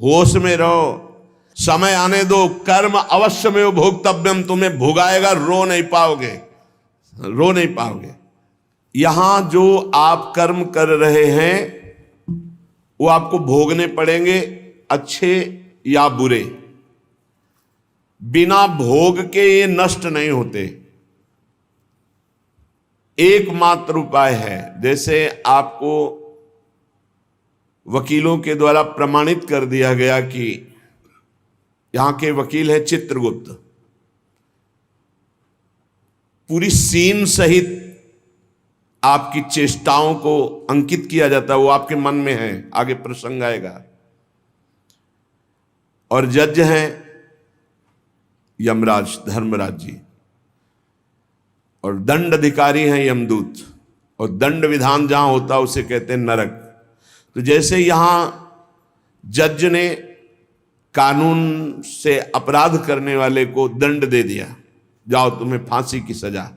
होश में रहो, समय आने दो। कर्म अवश्य में भोक्तव्यम, तुम्हें भुगाएगा, रो नहीं पाओगे, रो नहीं पाओगे। यहां जो आप कर्म कर रहे हैं वो आपको भोगने पड़ेंगे, अच्छे या बुरे। बिना भोग के ये नष्ट नहीं होते। एकमात्र उपाय है, जैसे आपको वकीलों के द्वारा प्रमाणित कर दिया गया कि यहां के वकील है चित्रगुप्त, पूरी सीन सहित आपकी चेष्टाओं को अंकित किया जाता है, वो आपके मन में है, आगे प्रसंग आएगा। और जज हैं यमराज, धर्मराज जी, और दंड अधिकारी हैं यमदूत, और दंड विधान जहां होता है उसे कहते हैं नरक। तो जैसे यहां जज ने कानून से अपराध करने वाले को दंड दे दिया, जाओ तुम्हें फांसी की सजा,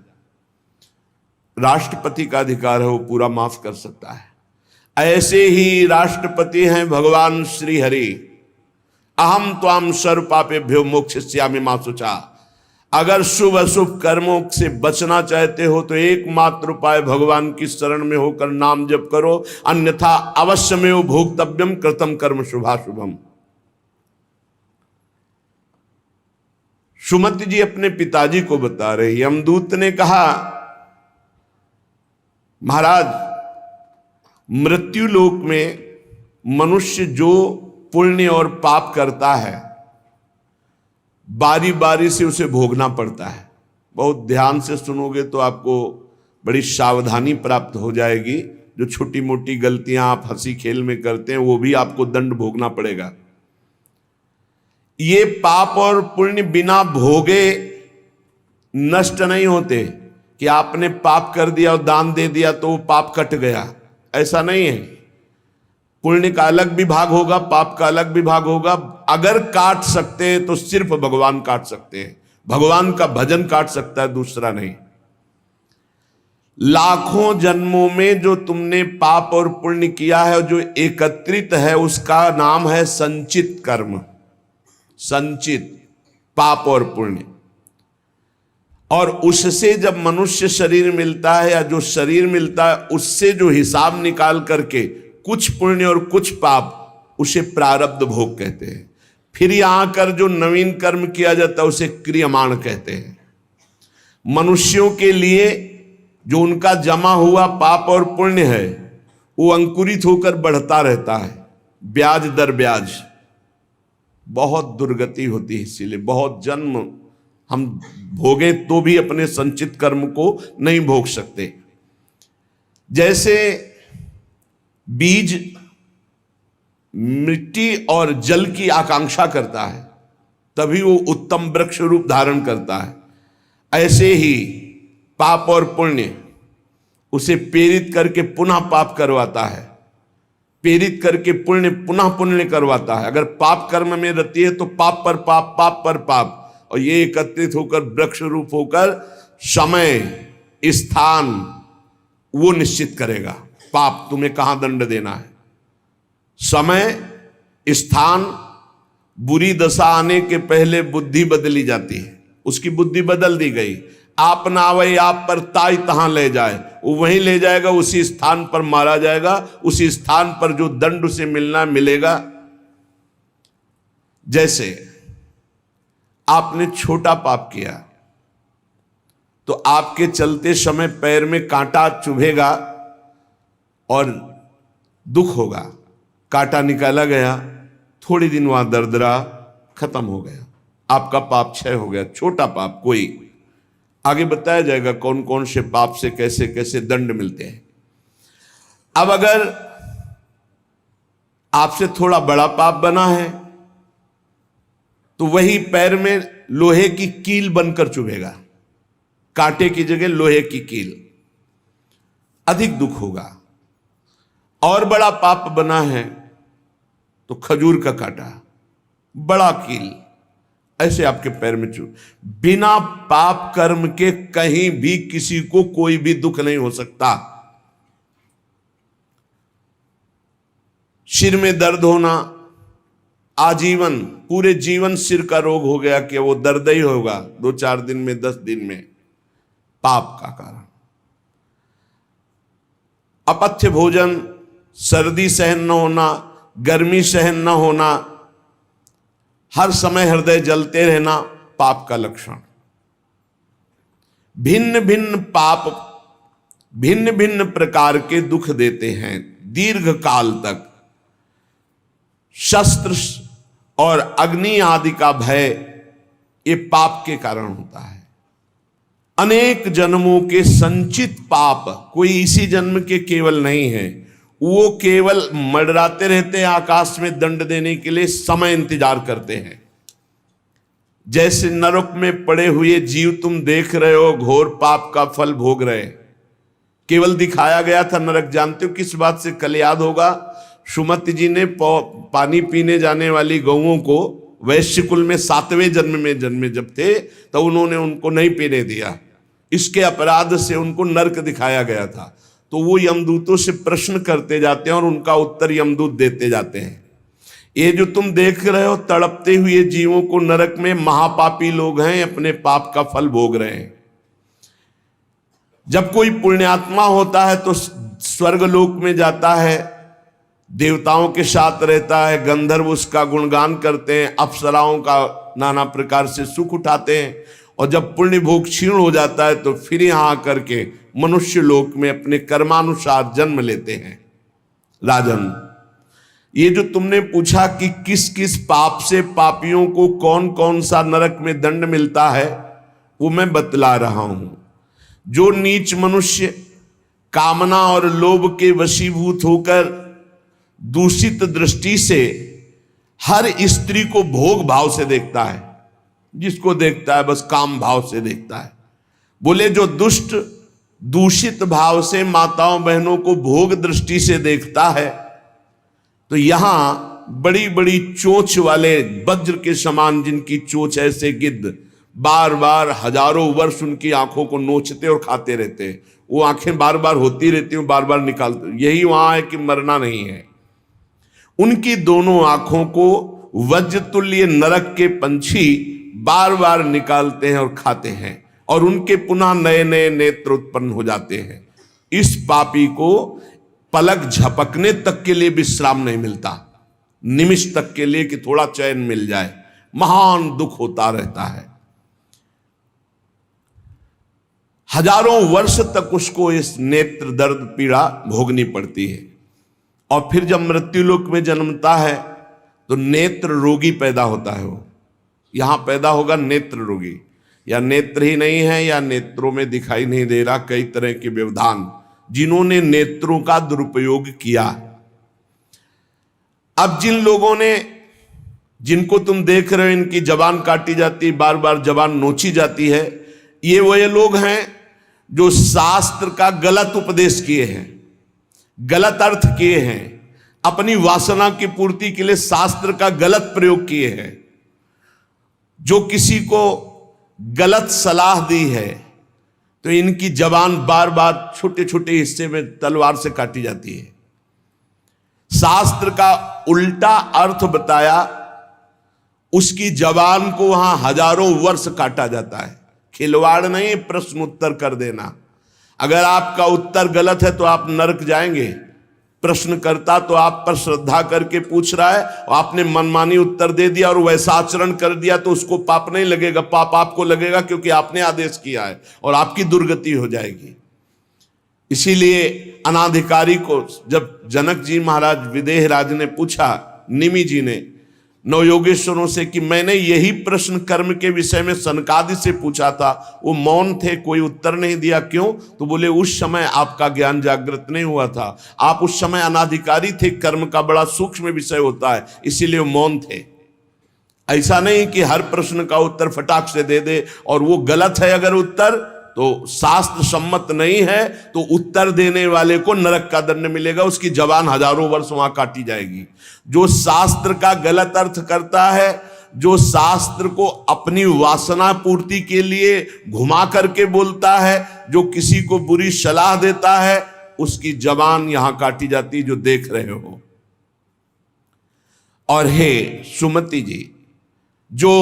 राष्ट्रपति का अधिकार है, वो पूरा माफ कर सकता है। ऐसे ही राष्ट्रपति हैं भगवान श्री हरि। अहम त्वाम सर्व पापेभ्यो मोक्षयिष्यामि मा शुचा। अगर शुभ अशुभ कर्मों से बचना चाहते हो तो एकमात्र उपाय भगवान की शरण में होकर नाम जप करो, अन्यथा अवश्यमेव भोक्तव्यम कृतम कर्म शुभाशुभम। सुमति जी अपने पिताजी को बता रहे, यमदूत ने कहा महाराज, मृत्यु लोक में मनुष्य जो पुण्य और पाप करता है बारी बारी से उसे भोगना पड़ता है। बहुत ध्यान से सुनोगे तो आपको बड़ी सावधानी प्राप्त हो जाएगी। जो छोटी मोटी गलतियां आप हंसी खेल में करते हैं वो भी आपको दंड भोगना पड़ेगा। ये पाप और पुण्य बिना भोगे नष्ट नहीं होते कि आपने पाप कर दिया और दान दे दिया तो वो पाप कट गया, ऐसा नहीं है। पुण्य का अलग विभाग होगा, पाप का अलग विभाग होगा। अगर काट सकते हैं तो सिर्फ भगवान काट सकते हैं, भगवान का भजन काट सकता है, दूसरा नहीं। लाखों जन्मों में जो तुमने पाप और पुण्य किया है, जो एकत्रित है, उसका नाम है संचित कर्म। संचित पाप और पुण्य, और उससे जब मनुष्य शरीर मिलता है या जो शरीर मिलता है उससे जो हिसाब निकाल करके कुछ पुण्य और कुछ पाप, उसे प्रारब्ध भोग कहते हैं। फिर यहां कर जो नवीन कर्म किया जाता है उसे क्रियमाण कहते हैं। मनुष्यों के लिए जो उनका जमा हुआ पाप और पुण्य है वो अंकुरित होकर बढ़ता रहता है, ब्याज दर ब्याज। बहुत दुर्गति होती है, इसीलिए बहुत जन्म हम भोगे तो भी अपने संचित कर्म को नहीं भोग सकते। जैसे बीज मिट्टी और जल की आकांक्षा करता है तभी वो उत्तम वृक्ष रूप धारण करता है, ऐसे ही पाप और पुण्य उसे प्रेरित करके पुनः पाप करवाता है, प्रेरित करके पुण्य पुनः पुण्य करवाता है। अगर पाप कर्म में रहती है तो पाप पर पाप, पाप पर पाप, और ये एकत्रित होकर वृक्ष रूप होकर समय स्थान वो निश्चित करेगा। पाप तुम्हें कहां दंड देना है, समय स्थान। बुरी दशा आने के पहले बुद्धि बदली जाती है, उसकी बुद्धि बदल दी गई। आप ना आवे आप पर ताई तहां ले जाए, वो वहीं ले जाएगा, उसी स्थान पर मारा जाएगा, उसी स्थान पर जो दंड उसे मिलना मिलेगा। जैसे आपने छोटा पाप किया तो आपके चलते समय पैर में कांटा चुभेगा और दुख होगा। कांटा निकाला गया, थोड़ी दिन वहां दर्द रहा, खत्म हो गया, आपका पाप क्षय हो गया। छोटा पाप कोई, आगे बताया जाएगा कौन कौन से पाप से कैसे कैसे दंड मिलते हैं। अब अगर आपसे थोड़ा बड़ा पाप बना है तो वही पैर में लोहे की कील बनकर चुभेगा, कांटे की जगह लोहे की कील, अधिक दुख होगा। और बड़ा पाप बना है तो खजूर का कांटा, बड़ा कील, ऐसे आपके पैर में चुभ। बिना पाप कर्म के कहीं भी किसी को कोई भी दुख नहीं हो सकता। सिर में दर्द होना, आजीवन पूरे जीवन सिर का रोग हो गया कि वो दर्द ही होगा 2-4 दिन में, 10 दिन में, पाप का कारण। अपथ्य भोजन, सर्दी सहन न होना, गर्मी सहन न होना, हर समय हृदय जलते रहना, पाप का लक्षण। भिन्न भिन्न पाप भिन्न भिन्न प्रकार के दुख देते हैं दीर्घ काल तक। शस्त्र और अग्नि आदि का भय ये पाप के कारण होता है। अनेक जन्मों के संचित पाप कोई इसी जन्म के केवल नहीं है, वो केवल मंडराते रहते हैं आकाश में दंड देने के लिए, समय इंतजार करते हैं। जैसे नरक में पड़े हुए जीव तुम देख रहे हो, घोर पाप का फल भोग रहे, केवल दिखाया गया था नरक। जानते हो किस बात से? कल याद होगा, सुमति जी ने पानी पीने जाने वाली गौओं को वैश्य कुल में 7वें जन्म में जन्मे जब थे, तो उन्होंने उनको नहीं पीने दिया। इसके अपराध से उनको नरक दिखाया गया था। तो वो यमदूतों से प्रश्न करते जाते हैं और उनका उत्तर यमदूत देते जाते हैं। ये जो तुम देख रहे हो तड़पते हुए जीवों को नरक में, महापापी लोग हैं, अपने पाप का फल भोग रहे हैं। जब कोई पुण्यात्मा होता है तो स्वर्गलोक में जाता है, देवताओं के साथ रहता है, गंधर्व उसका गुणगान करते हैं, अप्सराओं का नाना प्रकार से सुख उठाते हैं। और जब पुण्य भोग क्षीण हो जाता है तो फिर यहां आकर के मनुष्य लोक में अपने कर्मानुसार जन्म लेते हैं। राजन, ये जो तुमने पूछा कि किस किस पाप से पापियों को कौन कौन सा नरक में दंड मिलता है, वो मैं बतला रहा हूं। जो नीच मनुष्य कामना और लोभ के वशीभूत होकर दूषित दृष्टि से हर स्त्री को भोग भाव से देखता है, जिसको देखता है बस काम भाव से देखता है। बोले जो दुष्ट दूषित भाव से माताओं बहनों को भोग दृष्टि से देखता है, तो यहां बड़ी बड़ी चोंच वाले वज्र के समान जिनकी चोंच ऐसे गिद्ध बार बार हजारों वर्ष उनकी आंखों को नोचते और खाते रहते हैं। वो आंखें बार बार होती रहती हैं, बार बार निकालते। यही वहां है कि मरना नहीं है। उनकी दोनों आंखों को वज्र तुल्य नरक के पंछी बार बार निकालते हैं और खाते हैं, और उनके पुनः नए नए नेत्र उत्पन्न हो जाते हैं। इस पापी को पलक झपकने तक के लिए विश्राम नहीं मिलता, निमिष तक के लिए कि थोड़ा चैन मिल जाए, महान दुख होता रहता है। हजारों वर्ष तक उसको इस नेत्र दर्द पीड़ा भोगनी पड़ती है। और फिर जब मृत्युलोक में जन्मता है तो नेत्र रोगी पैदा होता है। वो यहां पैदा होगा नेत्र रोगी, या नेत्र ही नहीं है या नेत्रों में दिखाई नहीं दे रहा, कई तरह के व्यवधान, जिन्होंने नेत्रों का दुरुपयोग किया। अब जिन लोगों ने, जिनको तुम देख रहे हो इनकी जबान काटी जाती है, बार बार जबान नोची जाती है, ये वही लोग हैं जो शास्त्र का गलत उपदेश किए हैं, गलत अर्थ किए हैं, अपनी वासना की पूर्ति के लिए शास्त्र का गलत प्रयोग किए हैं, जो किसी को गलत सलाह दी है तो इनकी जबान बार बार छोटे छोटे हिस्से में तलवार से काटी जाती है। शास्त्र का उल्टा अर्थ बताया, उसकी जबान को वहां हजारों वर्ष काटा जाता है। खिलवाड़ नहीं, प्रश्न उत्तर कर देना। अगर आपका उत्तर गलत है तो आप नरक जाएंगे। प्रश्न करता तो आप पर श्रद्धा करके पूछ रहा है और आपने मनमानी उत्तर दे दिया और वैसा आचरण कर दिया तो उसको पाप नहीं लगेगा, पाप आपको लगेगा क्योंकि आपने आदेश किया है और आपकी दुर्गति हो जाएगी। इसीलिए अनाधिकारी को जब जनक जी महाराज विदेह राज ने पूछा, निमि जी ने नवयोगेश्वरों से कि मैंने यही प्रश्न कर्म के विषय में सनकादि से पूछा था, वो मौन थे, कोई उत्तर नहीं दिया, क्यों? तो बोले उस समय आपका ज्ञान जागृत नहीं हुआ था, आप उस समय अनाधिकारी थे, कर्म का बड़ा सूक्ष्म विषय होता है, इसीलिए वो मौन थे। ऐसा नहीं कि हर प्रश्न का उत्तर फटाक से दे दे, और वो गलत है अगर उत्तर तो शास्त्र सम्मत नहीं है तो उत्तर देने वाले को नरक का दंड मिलेगा, उसकी जबान हजारों वर्ष वहां काटी जाएगी। जो शास्त्र का गलत अर्थ करता है, जो शास्त्र को अपनी वासना पूर्ति के लिए घुमा करके बोलता है, जो किसी को बुरी सलाह देता है, उसकी जबान यहां काटी जाती, जो देख रहे हो। और हे सुमति जी, जो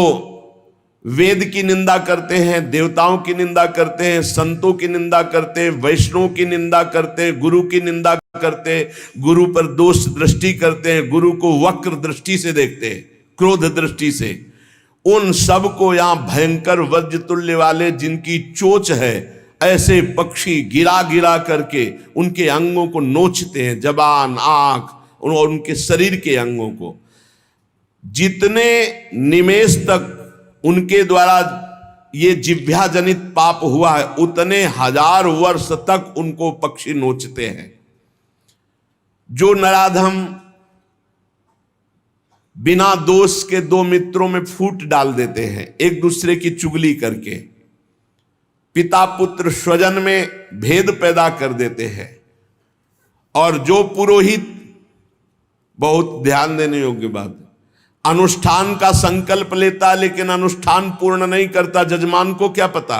वेद की निंदा करते हैं, देवताओं की निंदा करते हैं, संतों की निंदा करते हैं, वैष्णव की निंदा करते हैं, गुरु की निंदा करते हैं, गुरु पर दोष दृष्टि करते हैं, गुरु को वक्र दृष्टि से देखते हैं, क्रोध दृष्टि से, उन सब को यहां भयंकर वज्र तुल्य वाले जिनकी चोंच है, ऐसे पक्षी गिरा गिरा करके उनके अंगों को नोचते हैं, जबान, आंख और उनके शरीर के अंगों को। जितने निमेष तक उनके द्वारा ये जिह्वा जनित पाप हुआ है, उतने 1000 वर्ष तक उनको पक्षी नोचते हैं। जो नराधम बिना दोष के दो मित्रों में फूट डाल देते हैं, एक दूसरे की चुगली करके, पिता पुत्र स्वजन में भेद पैदा कर देते हैं, और जो पुरोहित, बहुत ध्यान देने योग्य बात, अनुष्ठान का संकल्प लेता लेकिन अनुष्ठान पूर्ण नहीं करता, जजमान को क्या पता।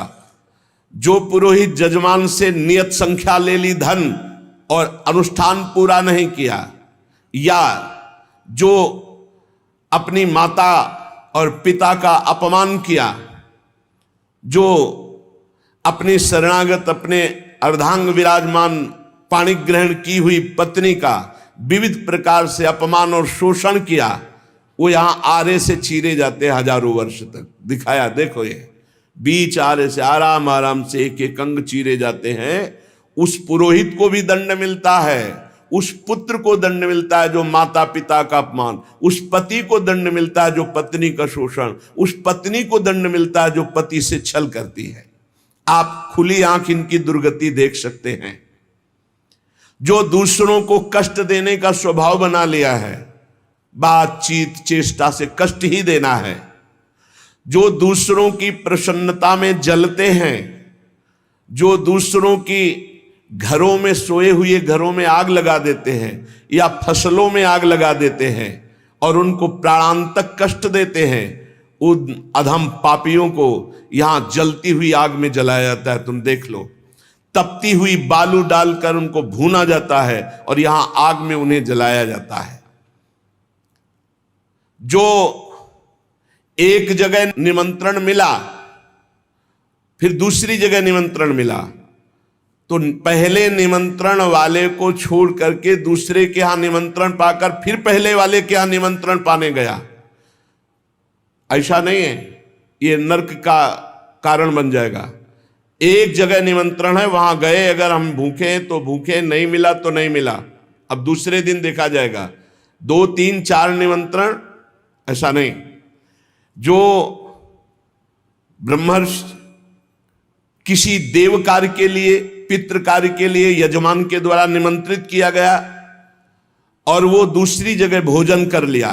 जो पुरोहित जजमान से नियत संख्या ले ली धन और अनुष्ठान पूरा नहीं किया, या जो अपनी माता और पिता का अपमान किया, जो अपनी शरणागत, अपने अर्धांग विराजमान पाणिक ग्रहण की हुई पत्नी का विविध प्रकार से अपमान और शोषण किया, वो यहां आरे से चीरे जाते हैं 1000 वर्ष तक। दिखाया, देखो ये बीच आरे से आराम आराम से एक एक अंग चीरे जाते हैं। उस पुरोहित को भी दंड मिलता है, उस पुत्र को दंड मिलता है जो माता पिता का अपमान, उस पति को दंड मिलता है जो पत्नी का शोषण, उस पत्नी को दंड मिलता है जो पति से छल करती है। आप खुली आंख इनकी दुर्गति देख सकते हैं। जो दूसरों को कष्ट देने का स्वभाव बना लिया है, बातचीत चेष्टा से कष्ट ही देना है, जो दूसरों की प्रसन्नता में जलते हैं, जो दूसरों की घरों में, सोए हुए घरों में आग लगा देते हैं या फसलों में आग लगा देते हैं और उनको प्राणांतक कष्ट देते हैं, उन अधम पापियों को यहां जलती हुई आग में जलाया जाता है। तुम देख लो, तपती हुई बालू डालकर उनको भूना जाता है और यहां आग में उन्हें जलाया जाता है। जो एक जगह निमंत्रण मिला, फिर दूसरी जगह निमंत्रण मिला, तो पहले निमंत्रण वाले को छोड़ करके दूसरे के यहां निमंत्रण पाकर फिर पहले वाले के यहां निमंत्रण पाने गया, ऐसा नहीं है। ये नरक का कारण बन जाएगा। एक जगह निमंत्रण है, वहां गए, अगर हम भूखे हैं तो भूखे, नहीं मिला तो नहीं मिला, अब दूसरे दिन देखा जाएगा। 2 3 4 निमंत्रण, ऐसा नहीं। जो ब्रह्मर्षि किसी देव कार्य के लिए, पितृ कार्य के लिए यजमान के द्वारा निमंत्रित किया गया और वो दूसरी जगह भोजन कर लिया,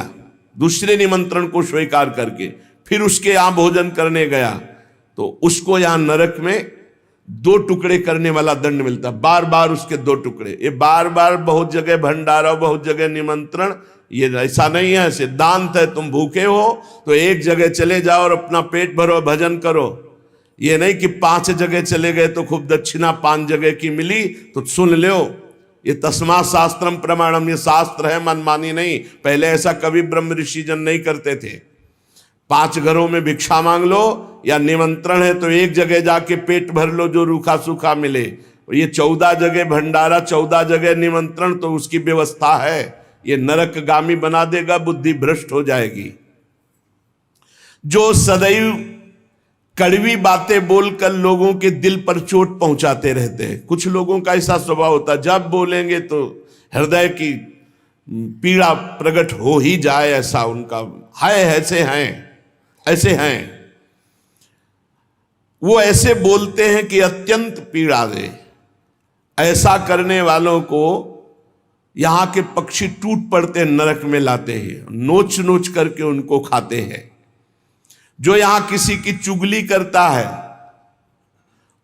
दूसरे निमंत्रण को स्वीकार करके फिर उसके यहां भोजन करने गया, तो उसको यहां नरक में 2 टुकड़े करने वाला दंड मिलता, बार बार उसके 2 टुकड़े। ये बार बार बहुत जगह भंडारा, बहुत जगह निमंत्रण, ये ऐसा नहीं है। सिद्धांत है, तुम भूखे हो तो एक जगह चले जाओ और अपना पेट भरो, भजन करो। ये नहीं कि 5 जगह चले गए तो खूब दक्षिणा 5 जगह की मिली तो सुन लो। ये तस्मा शास्त्रम प्रमाणम, ये शास्त्र है, मनमानी नहीं। पहले ऐसा कभी ब्रह्म ऋषि जन नहीं करते थे। 5 घरों में भिक्षा मांग लो, या निमंत्रण है तो एक जगह जाके पेट भर लो जो रूखा सूखा मिले। ये 14 जगह भंडारा, 14 जगह निमंत्रण, तो उसकी व्यवस्था है। ये नरकगामी बना देगा, बुद्धि भ्रष्ट हो जाएगी। जो सदैव कड़वी बातें बोलकर लोगों के दिल पर चोट पहुंचाते रहते हैं, कुछ लोगों का ऐसा स्वभाव होता है, जब बोलेंगे तो हृदय की पीड़ा प्रकट हो ही जाए, ऐसा उनका है। ऐसे हैं वो, ऐसे बोलते हैं कि अत्यंत पीड़ा दे। ऐसा करने वालों को यहां के पक्षी टूट पड़ते नरक में लाते हैं, नोच नोच करके उनको खाते हैं। जो यहां किसी की चुगली करता है,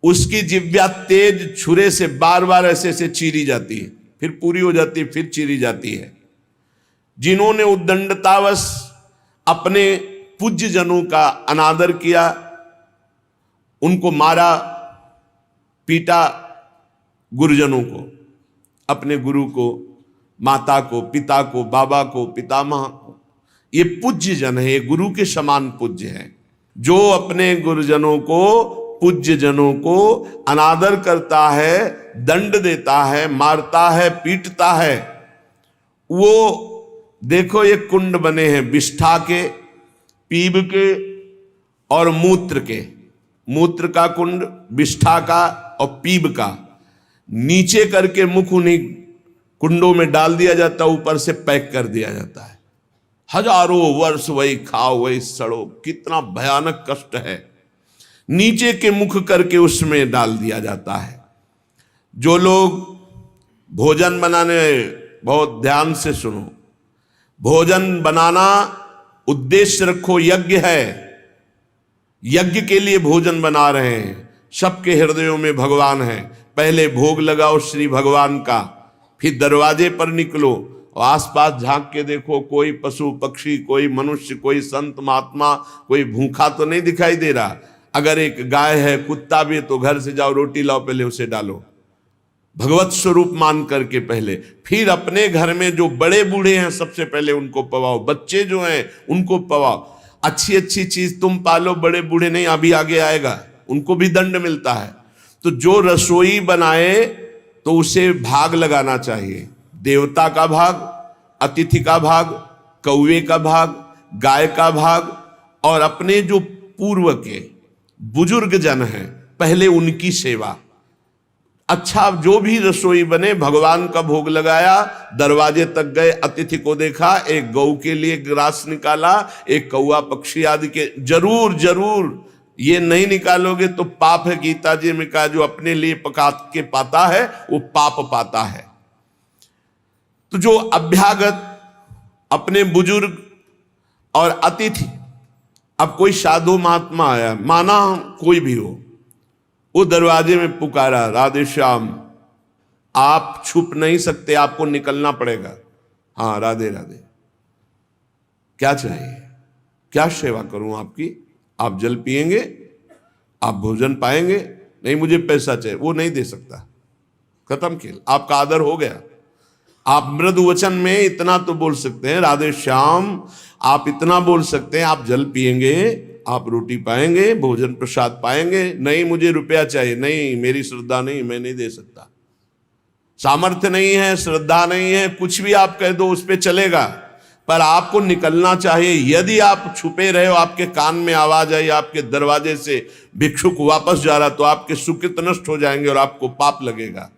उसकी जिह्वा तेज छुरे से बार बार ऐसे चीरी जाती है, फिर पूरी हो जाती है, फिर चीरी जाती है। जिन्होंने उद्दंडतावश अपने पूज्य जनों का अनादर किया, उनको मारा, पीटा, गुरुजनों को, अपने गुरु को, माता को, पिता को, बाबा को, पितामह को, ये पूज्य जन है, ये गुरु के समान पूज्य है। जो अपने गुरुजनों को, पूज्य जनों को अनादर करता है, दंड देता है, मारता है, पीटता है, वो देखो ये कुंड बने हैं विष्ठा के, पीब के और मूत्र के। मूत्र का कुंड, विष्ठा का और पीब का, नीचे करके मुख उन्हीं कुंडों में डाल दिया जाता है, ऊपर से पैक कर दिया जाता है। हजारों वर्ष वही खाओ वही सड़ो, कितना भयानक कष्ट है। नीचे के मुख करके उसमें डाल दिया जाता है। जो लोग भोजन बनाने, बहुत ध्यान से सुनो, भोजन बनाना उद्देश्य रखो, यज्ञ है, यज्ञ के लिए भोजन बना रहे हैं। सबके हृदयों में भगवान है। पहले भोग लगाओ श्री भगवान का, फिर दरवाजे पर निकलो और आसपास झांक के देखो, कोई पशु पक्षी, कोई मनुष्य, कोई संत महात्मा, कोई भूखा तो नहीं दिखाई दे रहा। अगर एक गाय है, कुत्ता भी है, तो घर से जाओ, रोटी लाओ, पहले उसे डालो, भगवत स्वरूप मान करके पहले। फिर अपने घर में जो बड़े बूढ़े हैं सबसे पहले उनको पवाओ, बच्चे जो हैं उनको पवाओ। अच्छी अच्छी चीज तुम पालो, बड़े बूढ़े नहीं, अभी आगे आएगा, उनको भी दंड मिलता है। तो जो रसोई बनाए तो उसे भाग लगाना चाहिए, देवता का भाग, अतिथि का भाग, कौवे का भाग, गाय का भाग, और अपने जो पूर्व के बुजुर्ग जन हैं पहले उनकी सेवा। अच्छा, जो भी रसोई बने, भगवान का भोग लगाया, दरवाजे तक गए, अतिथि को देखा, एक गौ के लिए ग्रास निकाला, एक कौवा पक्षी आदि के, जरूर जरूर ये नहीं निकालोगे तो पाप है। गीता जी में कहा, जो अपने लिए पका के पाता है वो पाप पाता है। तो जो अभ्यागत, अपने बुजुर्ग और अतिथि, अब कोई साधु महात्मा आया, माना कोई भी हो, वो दरवाजे में पुकारा, राधे श्याम, आप छुप नहीं सकते, आपको निकलना पड़ेगा। हाँ, राधे राधे, क्या चाहिए, क्या सेवा करूं आपकी? आप जल पिएंगे, आप भोजन पाएंगे? नहीं, मुझे पैसा चाहिए। वो नहीं दे सकता, खत्म खेल, आपका आदर हो गया। आप मृदु वचन में इतना तो बोल सकते हैं, राधे श्याम, आप इतना बोल सकते हैं, आप जल पिएंगे, आप रोटी पाएंगे, भोजन प्रसाद पाएंगे। नहीं, मुझे रुपया चाहिए। नहीं, मेरी श्रद्धा नहीं, मैं नहीं दे सकता, सामर्थ्य नहीं है, श्रद्धा नहीं है, कुछ भी आप कह दो उस पर चलेगा, पर आपको निकलना चाहिए। यदि आप छुपे रहे हो, आपके कान में आवाज आई, आपके दरवाजे से भिक्षुक वापस जा रहा, तो आपके सुकृत नष्ट हो जाएंगे और आपको पाप लगेगा।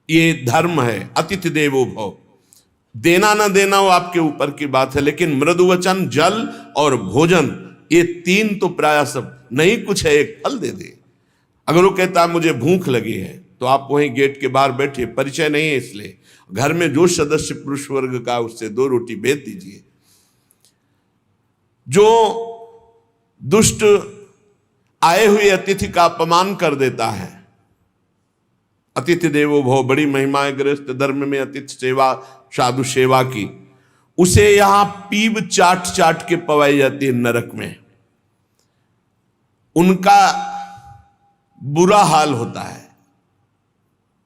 ये धर्म है, अतिथि देवो भव। देना ना देना वो आपके ऊपर की बात है, लेकिन मृदु वचन, जल और भोजन, ये तीन तो प्राय सब, नहीं कुछ है एक फल दे दे। अगर वो कहता है मुझे भूख लगी है, तो आप वहीं गेट के बाहर बैठिए, परिचय नहीं है इसलिए, घर में जो सदस्य पुरुष वर्ग का, उससे 2 रोटी भेज दीजिए। जो दुष्ट आए हुए अतिथि का अपमान कर देता है, अतिथि देवो भव, बड़ी महिमा है गृहस्थ धर्म में अतिथि सेवा, साधु सेवा की, उसे यहां पीब चाट चाट के पवाई जाती है नरक में। उनका बुरा हाल होता है,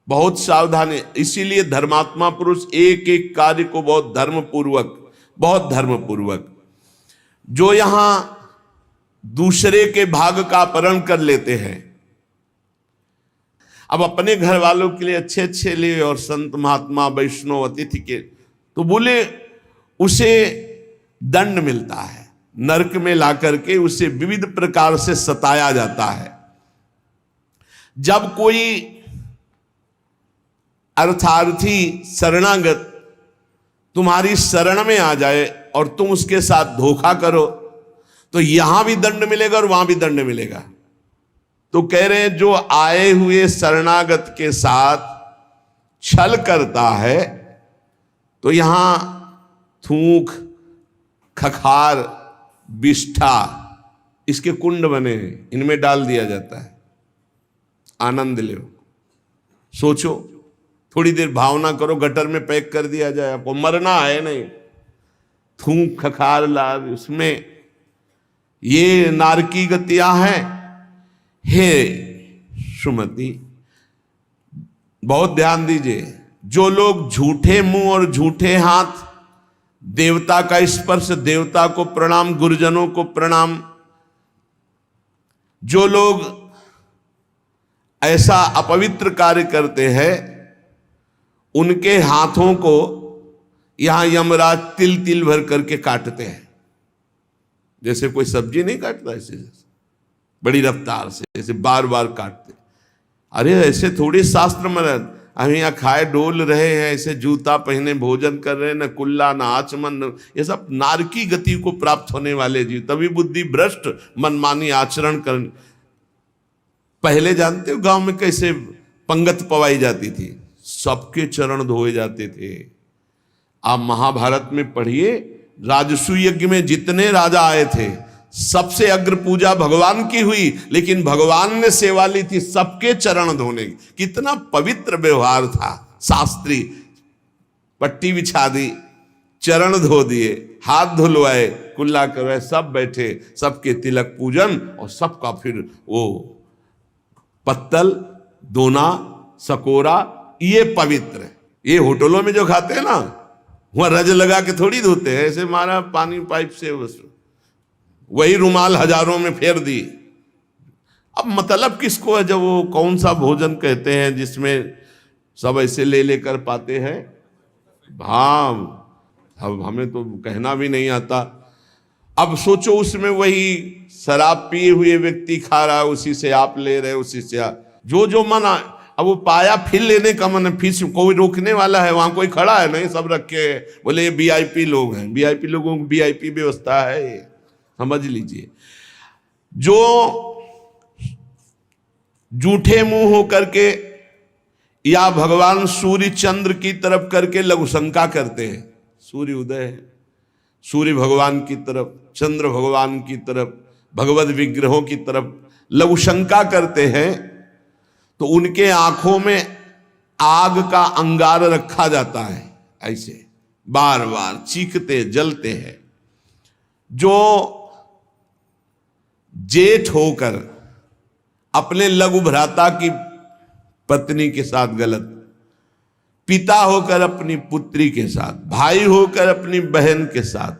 बहुत सावधानी। इसीलिए धर्मात्मा पुरुष एक एक कार्य को बहुत धर्मपूर्वक, जो यहां दूसरे के भाग का अपहरण कर लेते हैं, अब अपने घर वालों के लिए अच्छे अच्छे लिए और संत महात्मा वैष्णव अतिथि के, तो बोले उसे दंड मिलता है, नरक में लाकर के उसे विविध प्रकार से सताया जाता है। जब कोई अर्थार्थी शरणागत तुम्हारी शरण में आ जाए और तुम उसके साथ धोखा करो, तो यहां भी दंड मिलेगा और वहां भी दंड मिलेगा। तो कह रहे हैं, जो आए हुए शरणागत के साथ छल करता है, तो यहां थूक, खखार, विष्ठा, इसके कुंड बने हैं, इनमें डाल दिया जाता है। आनंद लो, सोचो, थोड़ी देर भावना करो, गटर में पैक कर दिया जाए, आपको मरना है नहीं, थूक खखार लाद, उसमें ये नारकी गतियां हैं। हे सुमति, बहुत ध्यान दीजिए, जो लोग झूठे मुंह और झूठे हाथ देवता का स्पर्श, देवता को प्रणाम, गुरुजनों को प्रणाम। जो लोग ऐसा अपवित्र कार्य करते हैं उनके हाथों को यहां यमराज तिल तिल भर करके काटते हैं। जैसे कोई सब्जी नहीं काटता, ऐसे बड़ी रफ्तार से ऐसे बार बार काटते। अरे ऐसे थोड़ी शास्त्र में हम यहाँ खाए डोल रहे हैं, ऐसे जूता पहने भोजन कर रहे हैं, न कुल्ला न आचमन, ये सब नारकी गति को प्राप्त होने वाले जीव, तभी बुद्धि भ्रष्ट मनमानी आचरण कर। पहले जानते हो गांव में कैसे पंगत पवाई जाती थी, सबके चरण धोए जाते थे। आप महाभारत में पढ़िए, राजसू यज्ञ में जितने राजा आए थे सबसे अग्र पूजा भगवान की हुई, लेकिन भगवान ने सेवा ली थी सबके चरण धोने की। कितना पवित्र व्यवहार था, शास्त्री। पट्टी बिछा दी, चरण धो दिए, हाथ धुलवाए, कुल्ला करवाए, सब बैठे, सबके तिलक पूजन, और सबका फिर वो पत्तल, दोना, सकोरा, ये पवित्र है। ये होटलों में जो खाते हैं ना, वहां रज लगा के थोड़ी धोते हैं, ऐसे मारा पानी पाइप से, बस वही रुमाल हजारों में फेर दी। अब मतलब किसको है, जब वो कौन सा भोजन कहते हैं जिसमें सब ऐसे ले लेकर पाते हैं। हाँ, अब हमें तो कहना भी नहीं आता। अब सोचो उसमें वही शराब पिए हुए व्यक्ति खा रहा है, उसी से आप ले रहे, उसी से जो जो मना। अब वो पाया फिर लेने का मन, फिर कोई रोकने वाला है, वहां कोई खड़ा है नहीं, सब रखे बोले ये वीआईपी लोग हैं। वीआईपी लोगों की वीआईपी व्यवस्था है, समझ लीजिए। जो जूठे मुंह होकर के या भगवान सूर्य चंद्र की तरफ करके लघुशंका करते हैं, सूर्य उदय है, सूर्य भगवान की तरफ, चंद्र भगवान की तरफ, भगवत विग्रहों की तरफ लघुशंका करते हैं, तो उनके आंखों में आग का अंगार रखा जाता है, ऐसे बार बार चीखते जलते हैं। जो जेठ होकर अपने लघु भ्राता की पत्नी के साथ गलत, पिता होकर अपनी पुत्री के साथ, भाई होकर अपनी बहन के साथ,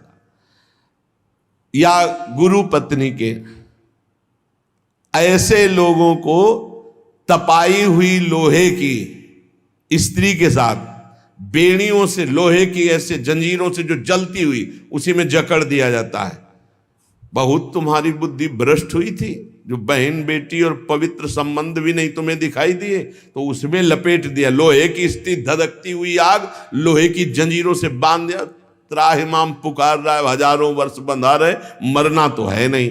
या गुरु पत्नी के, ऐसे लोगों को तपाई हुई लोहे की स्त्री के साथ बेड़ियों से, लोहे की ऐसे जंजीरों से जो जलती हुई, उसी में जकड़ दिया जाता है। बहुत तुम्हारी बुद्धि भ्रष्ट हुई थी, जो बहन बेटी और पवित्र संबंध भी नहीं तुम्हें दिखाई दिए, तो उसमें लपेट दिया। लोहे की स्थिति, धधकती हुई आग, लोहे की जंजीरों से बांध दिया। त्राहिमाम पुकार रहा है, हजारों वर्ष बंधा रहे, मरना तो है नहीं,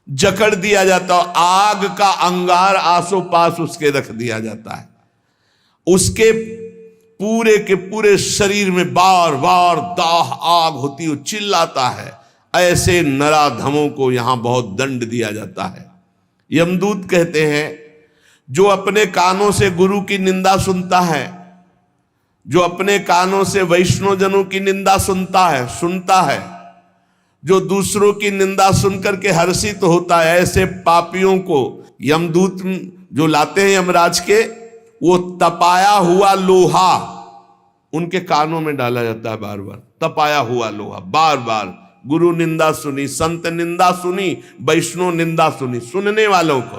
जकड़ दिया जाता। आग का अंगार आसो पास उसके रख दिया जाता है। उसके पूरे के पूरे शरीर में बार बार दाह आग होती है, चिल्लाता है। ऐसे नराधमों को यहां बहुत दंड दिया जाता है। यमदूत कहते हैं, जो अपने कानों से गुरु की निंदा सुनता है, जो अपने कानों से वैष्णव जनों की निंदा सुनता है, जो दूसरों की निंदा सुनकर के हर्षित होता है, ऐसे पापियों को यमदूत जो लाते हैं यमराज के, वो तपाया हुआ लोहा उनके कानों में डाला जाता है। बार बार तपाया हुआ लोहा, बार बार। गुरु निंदा सुनी, संत निंदा सुनी, वैष्णव निंदा सुनी, सुनने वालों को,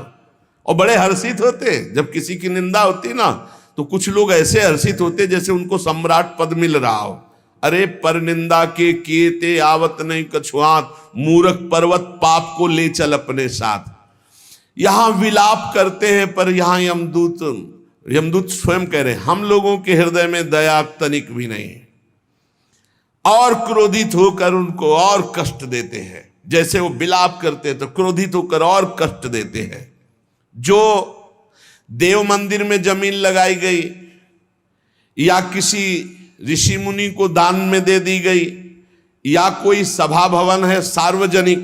और बड़े हर्षित होते। जब किसी की निंदा होती ना, तो कुछ लोग ऐसे हर्षित होते जैसे उनको सम्राट पद मिल रहा हो। अरे पर निंदा के किए ते आवत नहीं कछुआत, मूर्ख पर्वत पाप को ले चल अपने साथ। यहां विलाप करते हैं, पर यहां यमदूत स्वयं कह रहे हैं, हम लोगों के हृदय में दया तनिक भी नहीं है, और क्रोधित होकर उनको और कष्ट देते हैं। जैसे वो विलाप करते हैं तो क्रोधित होकर और कष्ट देते हैं। जो देव मंदिर में जमीन लगाई गई या किसी ऋषि मुनि को दान में दे दी गई, या कोई सभा भवन है सार्वजनिक,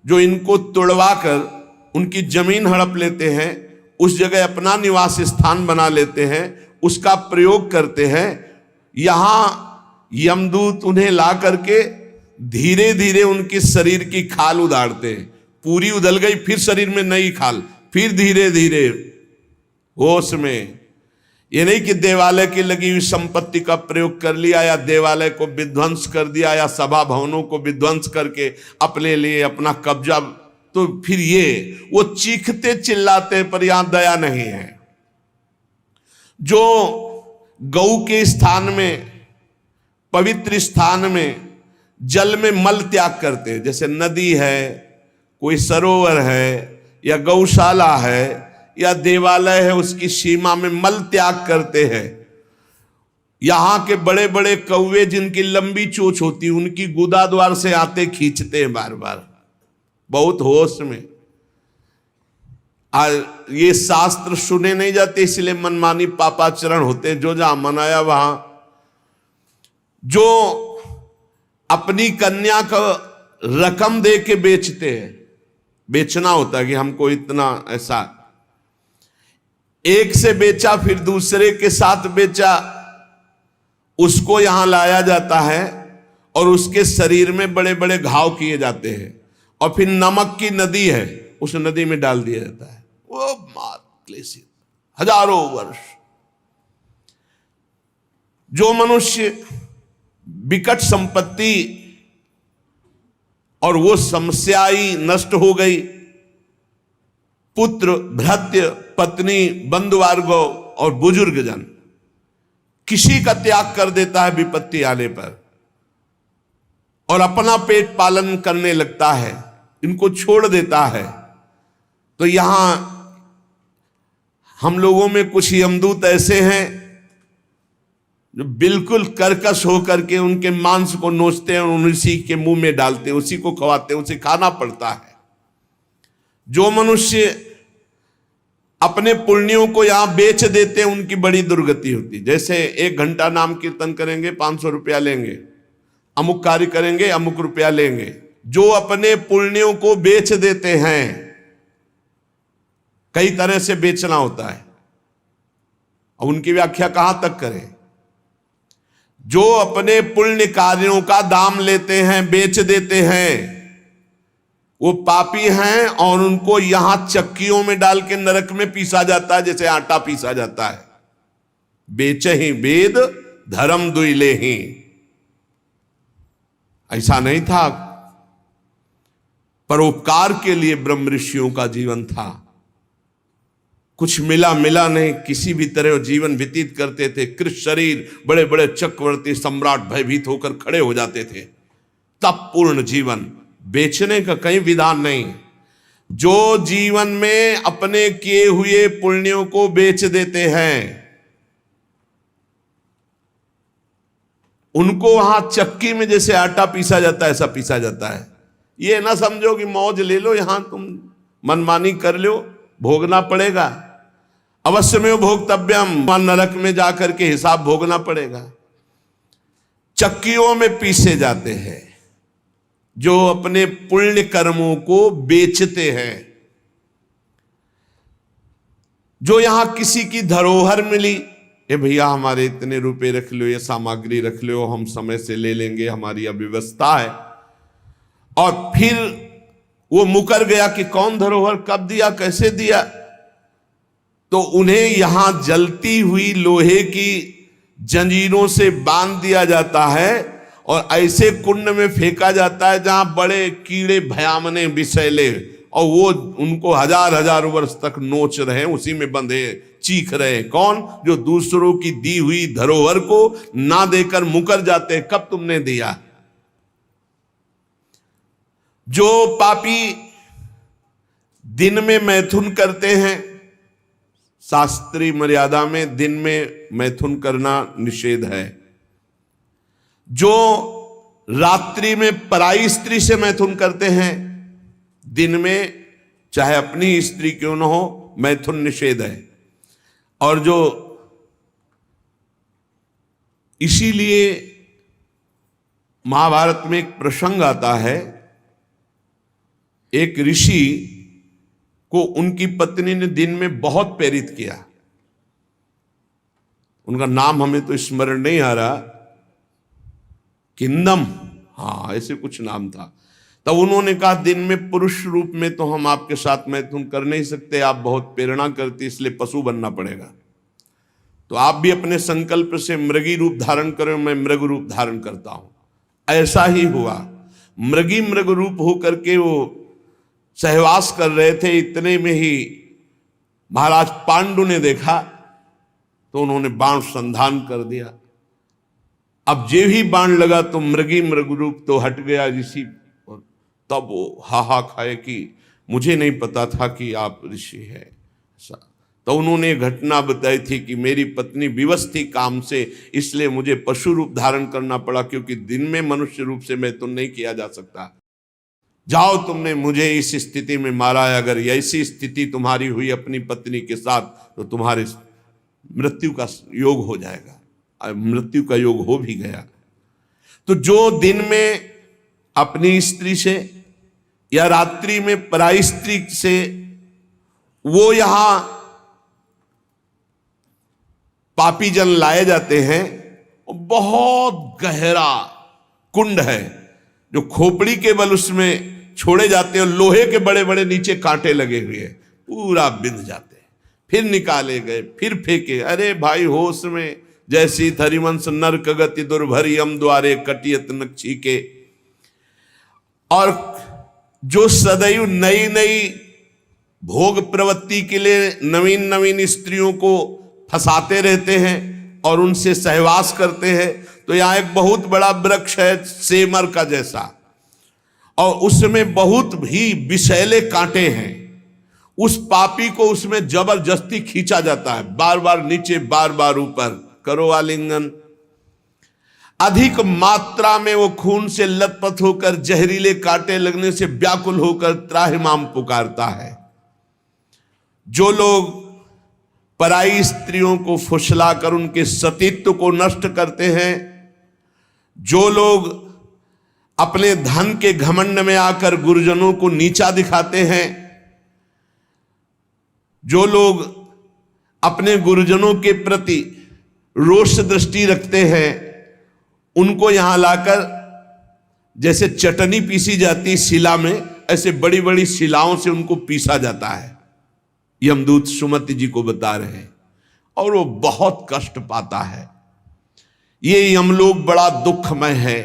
जो इनको तुड़वा कर उनकी जमीन हड़प लेते हैं, उस जगह अपना निवास स्थान बना लेते हैं, उसका प्रयोग करते हैं। यहां यमदूत उन्हें ला करके धीरे धीरे उनके शरीर की खाल उदाड़ते हैं। पूरी उधल गई, फिर शरीर में नई खाल, फिर धीरे धीरे होश में ये नहीं कि देवालय की लगी हुई संपत्ति का प्रयोग कर लिया या देवालय को विध्वंस कर दिया या सभा भवनों को विध्वंस करके अपने लिए अपना कब्जा, तो फिर ये वो चीखते चिल्लाते पर यहां दया नहीं है। जो गौ के स्थान में, पवित्र स्थान में जल में मल त्याग करते हैं, जैसे नदी है, कोई सरोवर है या गौशाला है या देवालय है, उसकी सीमा में मल त्याग करते हैं। यहां के बड़े बड़े कौवे जिनकी लंबी चोंच होती है, उनकी गुदा द्वार से आते खींचते हैं बार बार, बहुत होश में। ये शास्त्र सुने नहीं जाते, इसलिए मनमानी पापाचरण होते हैं। जो जहां मनाया वहां, जो अपनी कन्या को रकम दे के बेचते हैं, बेचना होता है कि हमको इतना ऐसा, एक से बेचा फिर दूसरे के साथ बेचा, उसको यहां लाया जाता है और उसके शरीर में बड़े बड़े घाव किए जाते हैं और फिर नमक की नदी है, उस नदी में डाल दिया जाता है। वो मात क्लेशित हजारों वर्ष। जो मनुष्य विकट संपत्ति और वो समस्या ही नष्ट हो गई, पुत्र, भृत्य, पत्नी, बंधुवर्ग और बुजुर्ग जन, किसी का त्याग कर देता है विपत्ति आने पर और अपना पेट पालन करने लगता है, इनको छोड़ देता है। तो यहां हम लोगों में कुछ यमदूत ऐसे हैं जो बिल्कुल कर्कश होकर के उनके मांस को नोचते हैं और उसी के मुंह में डालते हैं, उसी को खवाते हैं, उसे खाना पड़ता है। जो मनुष्य अपने पुण्यों को यहां बेच देते हैं, उनकी बड़ी दुर्गति होती है। जैसे 1 घंटा नाम कीर्तन करेंगे 500 रुपया लेंगे, अमुक कार्य करेंगे अमुक रुपया लेंगे। जो अपने पुण्यों को बेच देते हैं, कई तरह से बेचना होता है, अब उनकी व्याख्या कहां तक करें। जो अपने पुण्य कार्यों का दाम लेते हैं, बेच देते हैं, वो पापी हैं और उनको यहां चक्कियों में डाल के नरक में पीसा जाता है, जैसे आटा पीसा जाता है। बेचे ही वेद धर्म दुइले ही, ऐसा नहीं था। परोपकार के लिए ब्रह्म ऋषियों का जीवन था। कुछ मिला नहीं, किसी भी तरह जीवन व्यतीत करते थे। कृष्ण शरीर, बड़े बड़े चक्रवर्ती सम्राट भयभीत होकर खड़े हो जाते थे। तप पूर्ण जीवन, बेचने का कहीं विधान नहीं। जो जीवन में अपने किए हुए पुण्यों को बेच देते हैं, उनको वहां चक्की में जैसे आटा पीसा जाता है, ऐसा पीसा जाता है। ये ना समझो कि मौज ले लो, यहां तुम मनमानी कर लो, भोगना पड़ेगा। अवश्य में भोक्तव्यम, नरक में जाकर के हिसाब भोगना पड़ेगा। चक्कियों में पीसे जाते हैं जो अपने पुण्य कर्मों को बेचते हैं। जो यहां किसी की धरोहर मिली, ए भैया हमारे इतने रुपए रख लो, ये सामग्री रख लो, हम समय से ले लेंगे, हमारी अव्यवस्था है, और फिर वो मुकर गया कि कौन धरोहर कब दिया, कैसे दिया, तो उन्हें यहां जलती हुई लोहे की जंजीरों से बांध दिया जाता है और ऐसे कुंड में फेंका जाता है जहां बड़े कीड़े भयामने विषैले, और वो उनको हजार वर्ष तक नोच रहे, उसी में बंधे चीख रहे। कौन? जो दूसरों की दी हुई धरोहर को ना देकर मुकर जाते, कब तुमने दिया। जो पापी दिन में मैथुन करते हैं, शास्त्रीय मर्यादा में दिन में मैथुन करना निषेध है। जो रात्रि में पराई स्त्री से मैथुन करते हैं, दिन में चाहे अपनी स्त्री क्यों न हो, मैथुन निषेध है। और जो इसीलिए महाभारत में एक प्रसंग आता है, एक ऋषि को उनकी पत्नी ने दिन में बहुत प्रेरित किया। उनका नाम हमें तो स्मरण नहीं आ रहा, किंदम, हाँ ऐसे कुछ नाम था। तब उन्होंने कहा दिन में पुरुष रूप में तो हम आपके साथ मैथुन कर नहीं सकते, आप बहुत प्रेरणा करती, इसलिए पशु बनना पड़ेगा। तो आप भी अपने संकल्प से मृगी रूप धारण करें, मैं मृग रूप धारण करता हूं। ऐसा ही हुआ, मृग रूप होकर के वो सहवास कर रहे थे। इतने में ही महाराज पांडु ने देखा तो उन्होंने बाण संधान कर दिया। अब जे ही बाण लगा तो मृग रूप तो हट गया ऋषि, तब वो हा खाए कि मुझे नहीं पता था कि आप ऋषि हैं। तो उन्होंने घटना बताई थी कि मेरी पत्नी विवश थी काम से, इसलिए मुझे पशु रूप धारण करना पड़ा, क्योंकि दिन में मनुष्य रूप से मैं तो नहीं किया जा सकता। जाओ, तुमने मुझे इस स्थिति में मारा है, अगर ऐसी स्थिति तुम्हारी हुई अपनी पत्नी के साथ तो तुम्हारे मृत्यु का योग हो जाएगा। मृत्यु का योग हो भी गया। तो जो दिन में अपनी स्त्री से या रात्रि में पराई स्त्री से, वो यहां पापी जन लाए जाते हैं, बहुत गहरा कुंड है जो खोपड़ी के बल उसमें छोड़े जाते हैं, और लोहे के बड़े बड़े नीचे कांटे लगे हुए हैं, पूरा बिंध जाते हैं, फिर निकाले गए, फिर फेंके। अरे भाई होश में, जैसी थरिवंश नरक गति दुर्भरी हम द्वारे कटियत नक्षी के। और जो सदैव नई नई भोग प्रवृत्ति के लिए नवीन नवीन स्त्रियों को फंसाते रहते हैं और उनसे सहवास करते हैं, तो यहाँ एक बहुत बड़ा वृक्ष है सेमर का जैसा, और उसमें बहुत ही विषैले कांटे हैं। उस पापी को उसमें जबरदस्ती खींचा जाता है, बार बार नीचे बार बार ऊपर, करो आलिंगन। अधिक मात्रा में वो खून से लथपथ होकर, जहरीले कांटे लगने से व्याकुल होकर त्राहिमाम पुकारता है। जो लोग पराई स्त्रियों को फुसलाकर उनके सतीत्व को नष्ट करते हैं, जो लोग अपने धन के घमंड में आकर गुरुजनों को नीचा दिखाते हैं, जो लोग अपने गुरुजनों के प्रति रोष दृष्टि रखते हैं, उनको यहां लाकर जैसे चटनी पीसी जाती शिला में, ऐसे बड़ी बड़ी शिलाओं से उनको पीसा जाता है। यमदूत सुमति जी को बता रहे हैं, और वो बहुत कष्ट पाता है। ये यमलोक बड़ा दुखमय है,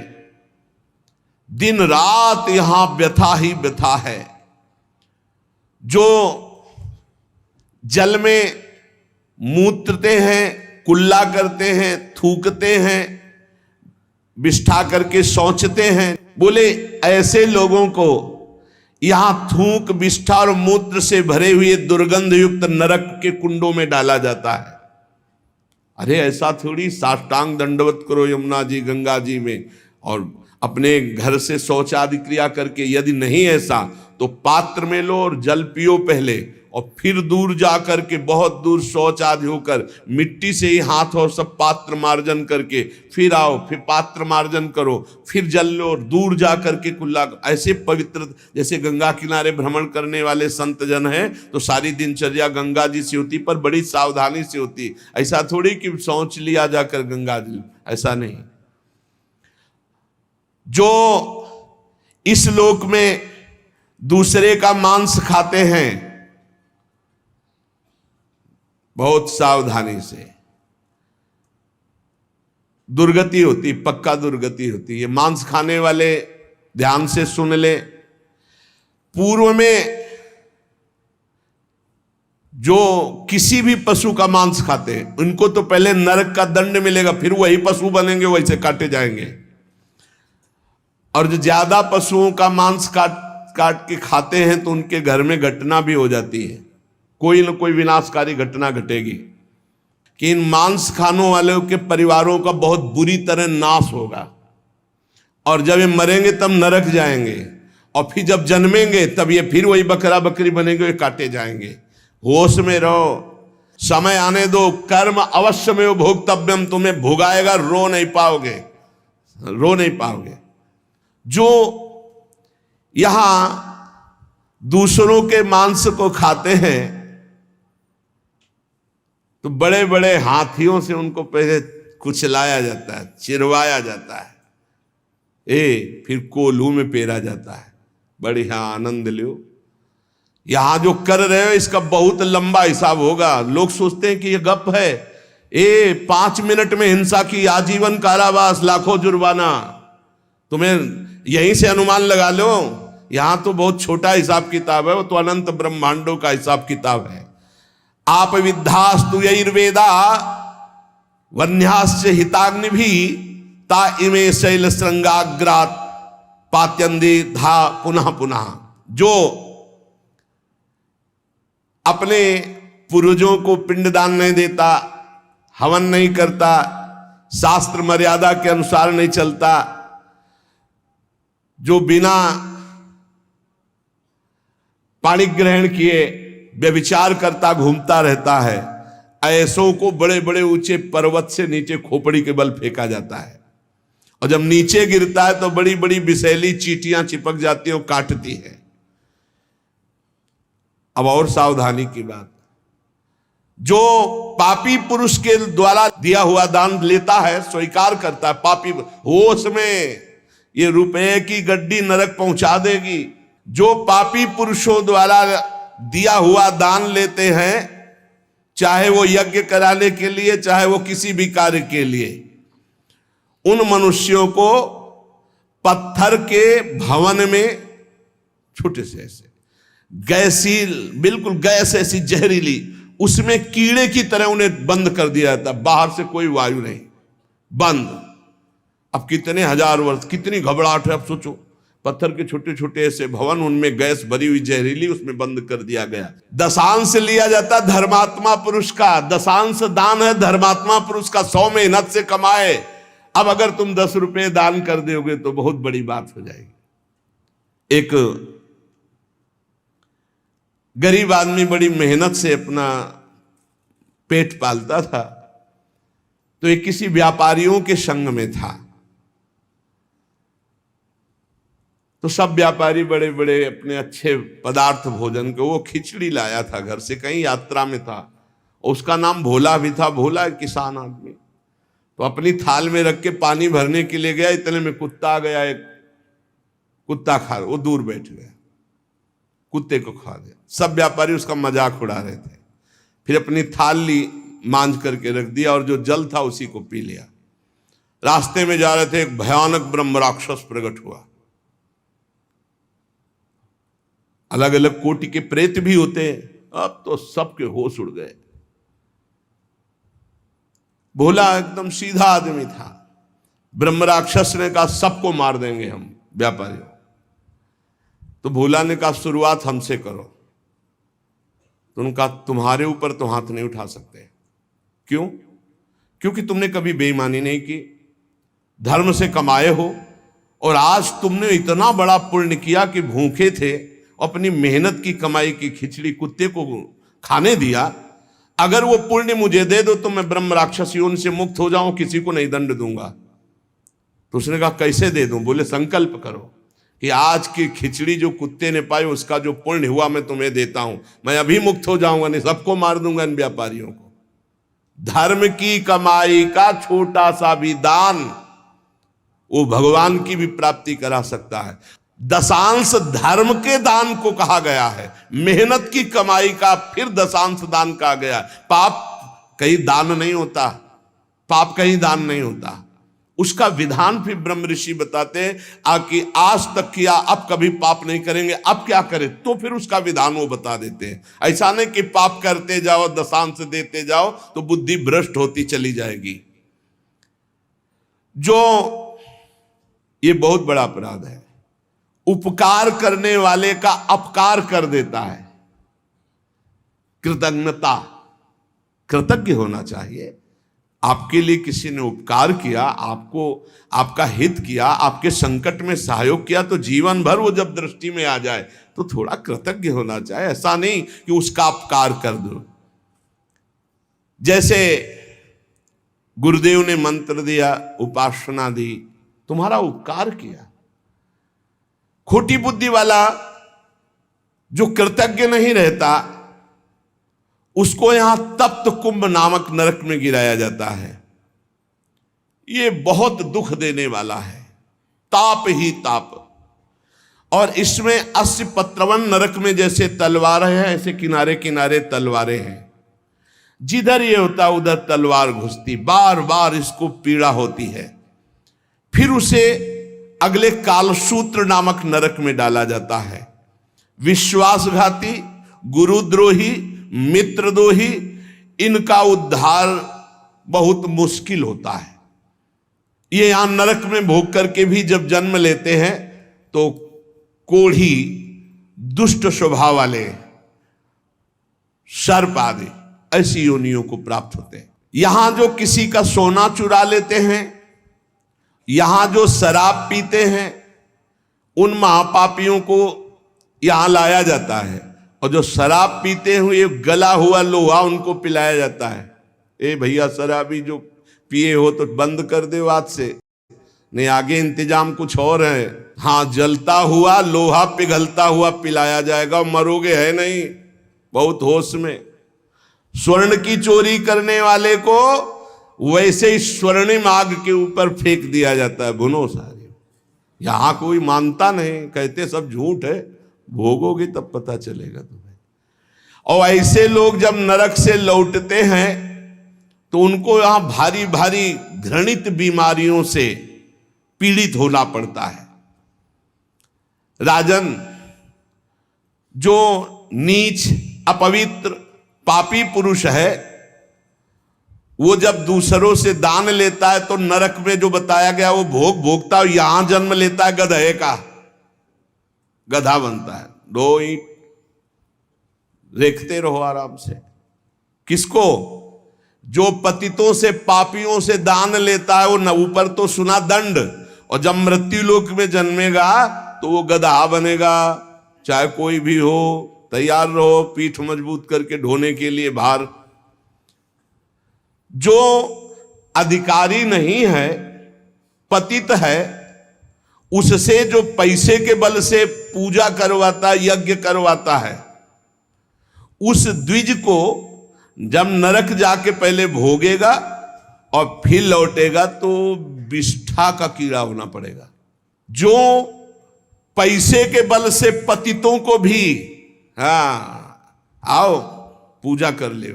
दिन रात यहां व्यथा ही व्यथा है। जो जल में मूत्रते हैं, कुल्ला करते हैं, थूकते हैं, विष्ठा करके सोचते हैं, बोले ऐसे लोगों को यहां थूक, विष्ठा और मूत्र से भरे हुए दुर्गंध युक्त नरक के कुंडों में डाला जाता है। अरे ऐसा थोड़ी, साष्टांग दंडवत करो यमुना जी गंगा जी में, और अपने घर से शौच आदि क्रिया करके। यदि नहीं ऐसा तो पात्र में लो और जल पियो पहले, और फिर दूर जा करके बहुत दूर शौच आदि होकर मिट्टी से ही हाथ और सब पात्र मार्जन करके फिर आओ, फिर पात्र मार्जन करो, फिर जल लो और दूर जा करके कुल्ला। ऐसे पवित्र, जैसे गंगा किनारे भ्रमण करने वाले संत जन हैं तो सारी दिनचर्या गंगा जी से होती, पर बड़ी सावधानी से होती। ऐसा थोड़ी कि सोच लिया जाकर गंगा जी, ऐसा नहीं। जो इस लोक में दूसरे का मांस खाते हैं, बहुत सावधानी से दुर्गति होती, पक्का दुर्गति होती है। मांस खाने वाले ध्यान से सुन ले, पूर्व में जो किसी भी पशु का मांस खाते हैं उनको तो पहले नरक का दंड मिलेगा, फिर वही पशु बनेंगे, वैसे काटे जाएंगे। और जो ज्यादा पशुओं का मांस काट के खाते हैं तो उनके घर में घटना भी हो जाती है, कोई न कोई विनाशकारी घटना घटेगी कि इन मांस खानों वालों के परिवारों का बहुत बुरी तरह नाश होगा। और जब ये मरेंगे तब नरक जाएंगे, और फिर जब जन्मेंगे तब ये फिर वही बकरा बकरी बनेंगे, काटे जाएंगे। होश में रहो, समय आने दो, कर्म अवश्य में भोक्तव्यम, तुम्हें भोगाएगा, रो नहीं पाओगे, रो नहीं पाओगे। जो यहां दूसरों के मांस को खाते हैं तो बड़े बड़े हाथियों से उनको पहले कुचलाया जाता है, चिरवाया जाता है, फिर कोल्हू में पेरा जाता है। बढ़िया आनंद लो। यहां जो कर रहे हो इसका बहुत लंबा हिसाब होगा। लोग सोचते हैं कि ये गप है, ये 5 मिनट में हिंसा की आजीवन कारावास, लाखों जुर्माना। तुम्हें यहीं से अनुमान लगा लो, यहां तो बहुत छोटा हिसाब किताब है, वो तो अनंत ब्रह्मांडों का हिसाब किताब है। आप विद्धास्तु यैर्वेदा वन्यास्य हिताग्नि भी ता इमे शैल श्रृंगाग्रात पात्यंदे धा पुनः पुनः। जो अपने पूर्वजों को पिंडदान नहीं देता, हवन नहीं करता, शास्त्र मर्यादा के अनुसार नहीं चलता, जो बिना पाणी ग्रहण किए व्यभिचार करता घूमता रहता है, ऐसों को बड़े बड़े ऊंचे पर्वत से नीचे खोपड़ी के बल फेंका जाता है, और जब नीचे गिरता है तो बड़ी बड़ी विषैली चींटियां चिपक जाती हैं और काटती है। अब और सावधानी की बात, जो पापी पुरुष के द्वारा दिया हुआ दान लेता है, स्वीकार करता है, पापी होश में ये रुपए की गड्डी नरक पहुंचा देगी। जो पापी पुरुषों द्वारा दिया हुआ दान लेते हैं, चाहे वो यज्ञ कराने के लिए, चाहे वो किसी भी कार्य के लिए, उन मनुष्यों को पत्थर के भवन में छोटे से ऐसे गैसील, बिल्कुल गैस ऐसी जहरीली, उसमें कीड़े की तरह उन्हें बंद कर दिया जाता, बाहर से कोई वायु नहीं, बंद। अब कितने हजार वर्ष, कितनी घबराहट है। अब सोचो, पत्थर के छोटे छोटे ऐसे भवन, उनमें गैस भरी हुई जहरीली, उसमें बंद कर दिया गया। दशांश लिया जाता धर्मात्मा पुरुष का, दशांश दान है धर्मात्मा पुरुष का, 100 मेहनत से कमाए। अब अगर तुम 10 रुपए दान कर दोगे तो बहुत बड़ी बात हो जाएगी। एक गरीब आदमी बड़ी मेहनत से अपना पेट पालता था, तो एक किसी व्यापारियों के संग में था। तो सब व्यापारी बड़े बड़े अपने अच्छे पदार्थ भोजन के, वो खिचड़ी लाया था घर से, कहीं यात्रा में था, उसका नाम भोला भी था। भोला एक किसान आदमी, तो अपनी थाल में रख के पानी भरने के लिए गया, इतने में कुत्ता आ गया। एक कुत्ता खा, वो दूर बैठ गया, कुत्ते को खा गया। सब व्यापारी उसका मजाक उड़ा रहे थे। फिर अपनी थाल ली, मांझ करके रख दिया, और जो जल था उसी को पी लिया। रास्ते में जा रहे थे, एक भयानक ब्रह्म राक्षस प्रकट हुआ। अलग अलग कोटि के प्रेत भी होते हैं, अब तो सबके होश उड़ गए। भोला एकदम सीधा आदमी था। ब्रह्म राक्षस ने कहा सबको मार देंगे हम व्यापारियों। तो भोला ने कहा शुरुआत हमसे करो। तो उनका तुम्हारे ऊपर तो हाथ नहीं उठा सकते। क्यों? क्योंकि तुमने कभी बेईमानी नहीं की, धर्म से कमाए हो, और आज तुमने इतना बड़ा पुण्य किया कि भूखे थे, अपनी मेहनत की कमाई की खिचड़ी कुत्ते को खाने दिया। अगर वो पुण्य मुझे दे दो तो मैं ब्रह्म राक्षस योनि से मुक्त हो जाऊं, किसी को नहीं दंड दूंगा। तो उसने कहा कैसे दे दूं? बोले संकल्प करो कि आज की खिचड़ी जो कुत्ते ने पाई, उसका जो पुण्य हुआ मैं तुम्हें देता हूं, मैं अभी मुक्त हो जाऊंगा, नहीं सबको मार दूंगा इन व्यापारियों को। धर्म की कमाई का छोटा सा भी दान वो भगवान की भी प्राप्ति करा सकता है। दशांश धर्म के दान को कहा गया है, मेहनत की कमाई का फिर दशांश दान कहा गया। पाप कहीं दान नहीं होता, पाप कहीं दान नहीं होता, उसका विधान फिर ब्रह्म ऋषि बताते हैं कि आज तक किया, अब कभी पाप नहीं करेंगे, अब क्या करें, तो फिर उसका विधान वो बता देते हैं। ऐसा नहीं कि पाप करते जाओ, दशांश देते जाओ तो बुद्धि भ्रष्ट होती चली जाएगी। जो ये बहुत बड़ा अपराध है, उपकार करने वाले का अपकार कर देता है। कृतज्ञता, कृतज्ञ होना चाहिए। आपके लिए किसी ने उपकार किया, आपको आपका हित किया, आपके संकट में सहयोग किया, तो जीवन भर वो जब दृष्टि में आ जाए तो थोड़ा कृतज्ञ होना चाहिए। ऐसा नहीं कि उसका अपकार कर दो। जैसे गुरुदेव ने मंत्र दिया, उपासना दी, तुम्हारा उपकार किया। खोटी बुद्धि वाला जो कृतज्ञ नहीं रहता, उसको यहां तप्त कुंभ नामक नरक में गिराया जाता है। ये बहुत दुख देने वाला है, ताप ही ताप। और इसमें 80 पत्रवन नरक में जैसे तलवारें हैं, ऐसे किनारे किनारे तलवारें हैं। जिधर ये होता उधर तलवार घुसती, बार बार इसको पीड़ा होती है। फिर उसे अगले कालसूत्र नामक नरक में डाला जाता है। विश्वासघाती, गुरुद्रोही, मित्रद्रोही, इनका उद्धार बहुत मुश्किल होता है। ये यहां नरक में भोग करके भी जब जन्म लेते हैं तो कोढ़ी, दुष्ट स्वभाव वाले, सर्प आदि ऐसी योनियों को प्राप्त होते हैं। यहां जो किसी का सोना चुरा लेते हैं, यहां जो शराब पीते हैं, उन महापापियों को यहां लाया जाता है, और जो शराब पीते हुए गला हुआ लोहा उनको पिलाया जाता है। ए भैया, शराबी जो पिए हो तो बंद कर दो आज से, नहीं आगे इंतजाम कुछ और है। हाँ, जलता हुआ लोहा पिघलता हुआ पिलाया जाएगा, मरोगे है नहीं, बहुत होश में। स्वर्ण की चोरी करने वाले को वैसे ही स्वर्णिम आग के ऊपर फेंक दिया जाता है, भुनो सारे। यहां कोई मानता नहीं, कहते सब झूठ है, भोगोगे तब पता चलेगा तुम्हें। और ऐसे लोग जब नरक से लौटते हैं तो उनको यहां भारी भारी घृणित बीमारियों से पीड़ित होना पड़ता है। राजन, जो नीच, अपवित्र, पापी पुरुष है, वो जब दूसरों से दान लेता है तो नरक में जो बताया गया वो भोग भोगता है। यहां जन्म लेता है गधे का, गधा बनता है। 2 ईंट देखते रहो आराम से। किसको? जो पतितों से, पापियों से दान लेता है, वो न ऊपर तो सुना दंड, और जब मृत्यु लोक में जन्मेगा तो वो गधा बनेगा। चाहे कोई भी हो, तैयार रहो पीठ मजबूत करके ढोने के लिए भार। जो अधिकारी नहीं है, पतित है, उससे जो पैसे के बल से पूजा करवाता, यज्ञ करवाता है, उस द्विज को जब नरक जाके पहले भोगेगा और फिर लौटेगा तो विष्ठा का कीड़ा होना पड़ेगा। जो पैसे के बल से पतितों को भी, हाँ आओ पूजा कर ले,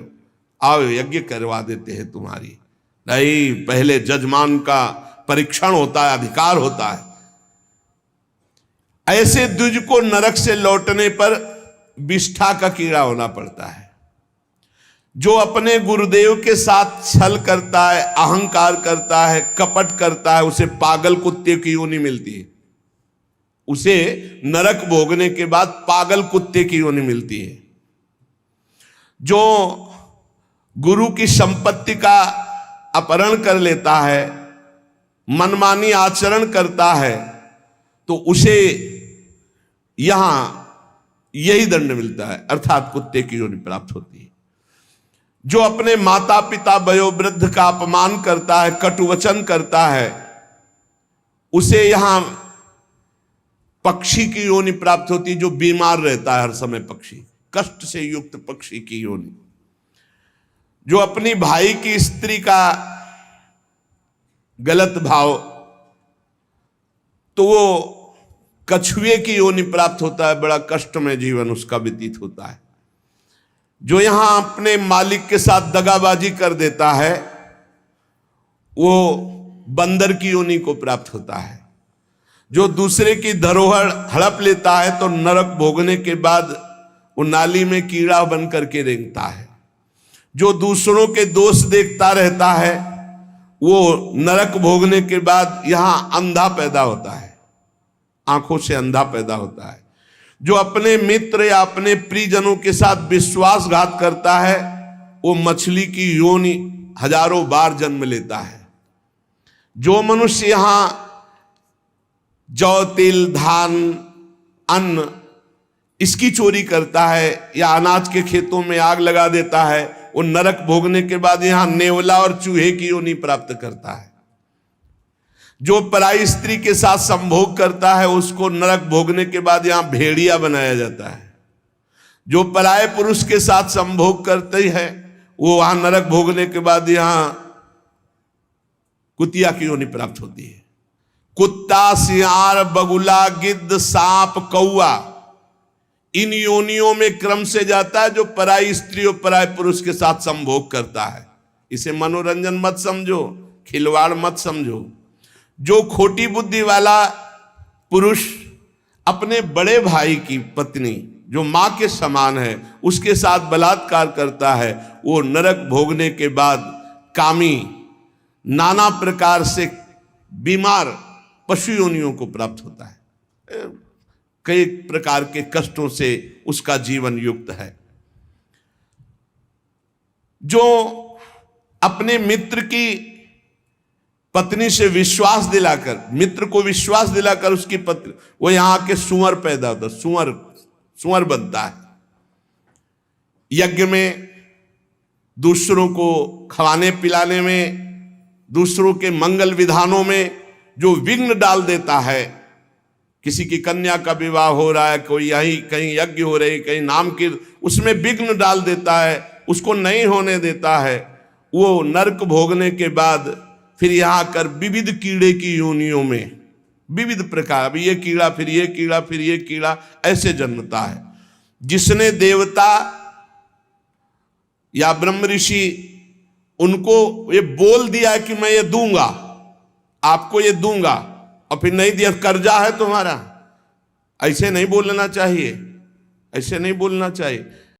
आओ यज्ञ करवा देते हैं तुम्हारी, नहीं, पहले जजमान का परीक्षण होता है, अधिकार होता है। ऐसे द्विज को नरक से लौटने पर विष्ठा का कीड़ा होना पड़ता है। जो अपने गुरुदेव के साथ छल करता है, अहंकार करता है, कपट करता है, उसे पागल कुत्ते की योनि मिलती है। उसे नरक भोगने के बाद पागल कुत्ते की योनि मिलती है। जो गुरु की संपत्ति का अपहरण कर लेता है, मनमानी आचरण करता है, तो उसे यहां यही दंड मिलता है, अर्थात कुत्ते की योनि प्राप्त होती है। जो अपने माता पिता वयोवृद्ध का अपमान करता है, कटुवचन करता है, उसे यहां पक्षी की योनि प्राप्त होती है। जो बीमार रहता है हर समय, पक्षी, कष्ट से युक्त पक्षी की योनि। जो अपनी भाई की स्त्री का गलत भाव, तो वो कछुए की योनि प्राप्त होता है, बड़ा कष्ट में जीवन उसका व्यतीत होता है। जो यहां अपने मालिक के साथ दगाबाजी कर देता है, वो बंदर की योनि को प्राप्त होता है। जो दूसरे की धरोहर हड़प लेता है तो नरक भोगने के बाद वो नाली में कीड़ा बन करके रेंगता है। जो दूसरों के दोष देखता रहता है, वो नरक भोगने के बाद यहां अंधा पैदा होता है, आंखों से अंधा पैदा होता है। जो अपने मित्र या अपने प्रियजनों के साथ विश्वासघात करता है, वो मछली की योनि हजारों बार जन्म लेता है। जो मनुष्य यहां जौ, तिल, धान, अन्न इसकी चोरी करता है या अनाज के खेतों में आग लगा देता है, वो नरक भोगने के बाद यहां नेवला और चूहे की योनि प्राप्त करता है। जो पराई स्त्री के साथ संभोग करता है, उसको नरक भोगने के बाद यहां भेड़िया बनाया जाता है। जो पराये पुरुष के साथ संभोग करते हैं, वो वहां नरक भोगने के बाद यहां कुतिया की योनि प्राप्त होती है। कुत्ता, सियार, बगुला, गिद्ध, सांप, कौआ, इन योनियों में क्रम से जाता है जो पराई स्त्री और पराय पुरुष के साथ संभोग करता है। इसे मनोरंजन मत समझो, खिलवाड़ मत समझो। जो खोटी बुद्धि वाला पुरुष अपने बड़े भाई की पत्नी जो मां के समान है उसके साथ बलात्कार करता है, वो नरक भोगने के बाद कामी नाना प्रकार से बीमार पशु योनियों को प्राप्त होता है। कई प्रकार के कष्टों से उसका जीवन युक्त है। जो अपने मित्र की पत्नी से विश्वास दिलाकर, मित्र को विश्वास दिलाकर उसकी पत्नी, वो यहां के सुअर पैदा होता, सुअर बनता है। यज्ञ में दूसरों को खवाने पिलाने में, दूसरों के मंगल विधानों में जो विघ्न डाल देता है, किसी की कन्या का विवाह हो रहा है, कोई यहीं कहीं यज्ञ हो रही, कहीं नाम की, उसमें विघ्न डाल देता है, उसको नहीं होने देता है, वो नरक भोगने के बाद फिर यहां आकर विविध कीड़े की योनियों में विविध प्रकार, अभी ये कीड़ा फिर ये कीड़ा फिर ये कीड़ा ऐसे जन्मता है। जिसने देवता या ब्रह्म ऋषि उनको ये बोल दिया कि मैं ये दूंगा, आपको ये दूंगा, और फिर नहीं दिया, कर्जा है तुम्हारा, ऐसे नहीं बोलना चाहिए, ऐसे नहीं बोलना चाहिए।